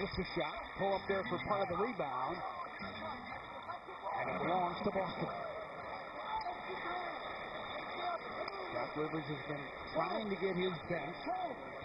Missed a shot. Pull up there for part of the rebound. And it belongs to Boston. Doc Rivers has been trying to get his bench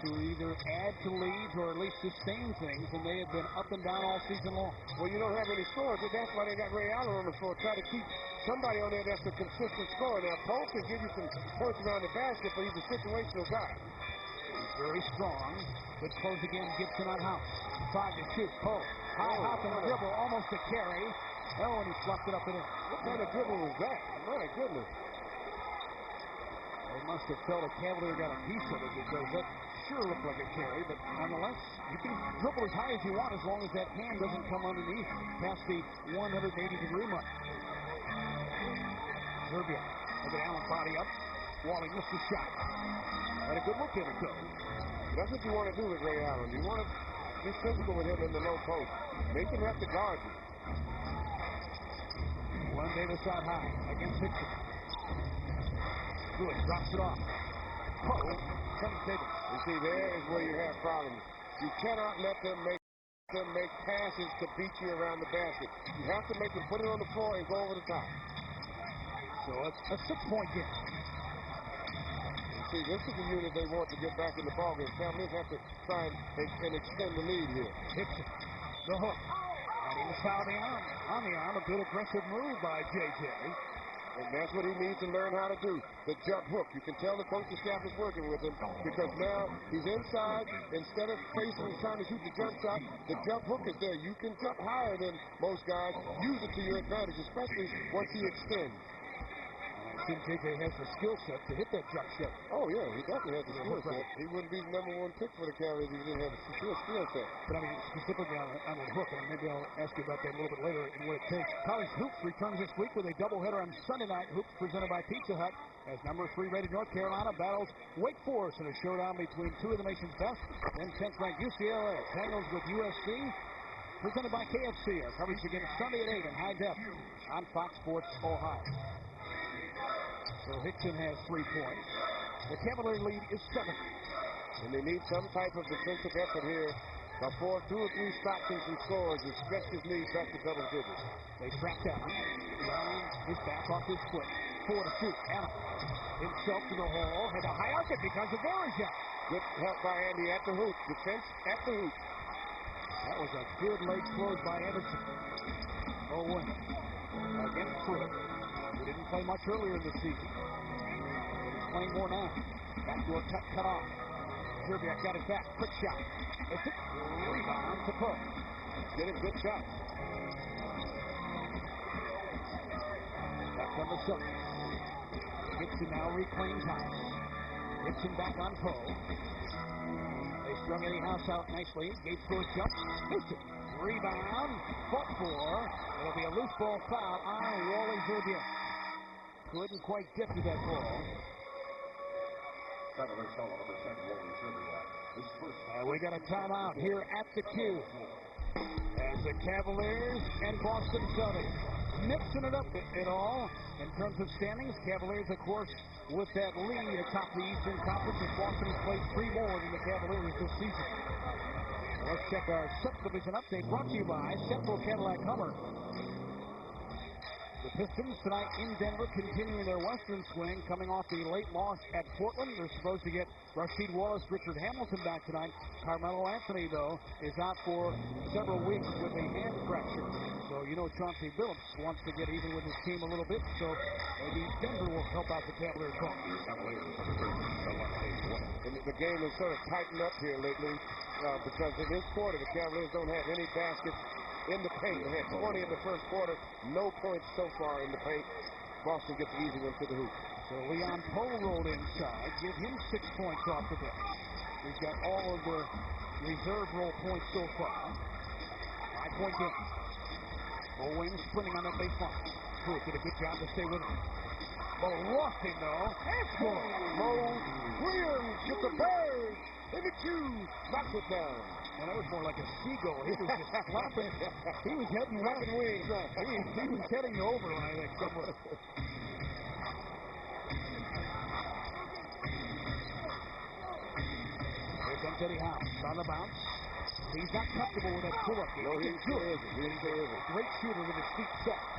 to either add to leads or at least sustain things, and they have been up and down all season long. Well, you don't have any scores, but that's why they got Ray Allen on the floor. Try to keep somebody on there that's a consistent scorer. Now, Pope can give you some points around the basket, but he's a situational guy. He's very strong. Good close again, Gibson on House. 5 to shoot. Pope. High hop and dribble, almost a carry. Oh, and he fluffed it up and in. What kind of dribble was that? My goodness. They must have felt a Cavalier got a piece of it, because that sure looked like a carry, but nonetheless, you can dribble as high as you want as long as that hand doesn't come underneath past the 180-degree mark. Serbia, look at Allen, body up. Wally missed the shot. Had a good look at it, though. That's what you want to do with Ray Allen. You want to be physical with him in the low post. Make him have to guard you. Glenn Davis out high against Hickson. Good, drops it off. Poe comes Davis. You see, there is where you have problems. You cannot let them make passes to beat you around the basket. You have to make them put it on the floor and go over the top. So it's a 6-point game. See, this is the unit they want to get back in the ballgame. Cavaliers have to try and extend the lead here. Hickson, the hook. And he was fouled on the arm. A good aggressive move by J.J. And that's what he needs to learn how to do, the jump hook. You can tell the coaching staff is working with him, because now he's inside. Instead of facing and trying to shoot the jump shot, the jump hook is there. You can jump higher than most guys. Use it to your advantage, especially once he extends. I think J.J. has the skill set to hit that jump shot. Oh, yeah, he definitely has the skill set. He wouldn't be the #1 pick for the Cavaliers if he didn't have the skill set. But I mean, specifically on that hook, and maybe I'll ask you about that a little bit later and what it takes. College Hoops returns this week with a doubleheader on Sunday night. Hoops presented by Pizza Hut, as #3 rated North Carolina battles Wake Forest in a showdown between two of the nation's best. Then 10th ranked UCLA tangles with USC. Presented by KFC. Our coverage begins Sunday at 8 in high def on Fox Sports Ohio. So Hickson has 3 points. The Cavalier lead is 7. And they need some type of defensive effort here before 2 or 3 stops and some scores and stretch this lead back to double digits. They track down. Brown is back off his foot. 4 to shoot. Allen himself to the hole. Had a high arc it because of Voracek. Good help by Andy at the hoop. Defense at the hoop. That was a good leg close by Anderson. Owen against Pruitt. He didn't play much earlier in the season. He's playing more now. Back to a cut off. Zerbiak got it back. Quick shot. It's a rebound to Pope. Getting good shots. Back from the Celtics. Gibson now reclaims House. Gibson back on Poe. They strung Eddie House out nicely. Gates for a jump. Houston. Rebound. Fought for. It'll be a loose ball foul on Wally Zerbiak. Couldn't quite get to that ball. We got a timeout here at the Q. As the Cavaliers and Boston Celtics mixing it up at all in terms of standings. Cavaliers, of course, with that lead atop the Eastern Conference, as Boston has played 3 more than the Cavaliers this season. Let's check our subdivision update, brought to you by Central Cadillac Hummer. The Pistons tonight in Denver continuing their western swing, coming off the late loss at Portland. They're supposed to get Rasheed Wallace, Richard Hamilton back tonight. Carmelo Anthony, though, is out for several weeks with a hand fracture. So, you know, Chauncey Billups wants to get even with his team a little bit, so maybe Denver will help out the Cavaliers. And the game has sort of tightened up here lately because in this quarter, the Cavaliers don't have any baskets in the paint. They had 20 in the first quarter. No points so far in the paint. Boston gets the easy one to the hoop. So Leon Poe rolled inside. Give him 6 points off the bench. He's got all of the reserve roll points so far. 5-point game. Mo Williams sprinting on that baseline. Pruitt did a good job to stay with him. But lost him, though. And score. Mo Williams with the bird. In the queue. Knocks it down. And that was more like a seagull. He was just flapping. He was heading flapping wings. He was heading over, I think, somewhere. Here comes Eddie House on the bounce. He's not comfortable with that pull-up. No, he isn't. Great shooter with his feet set.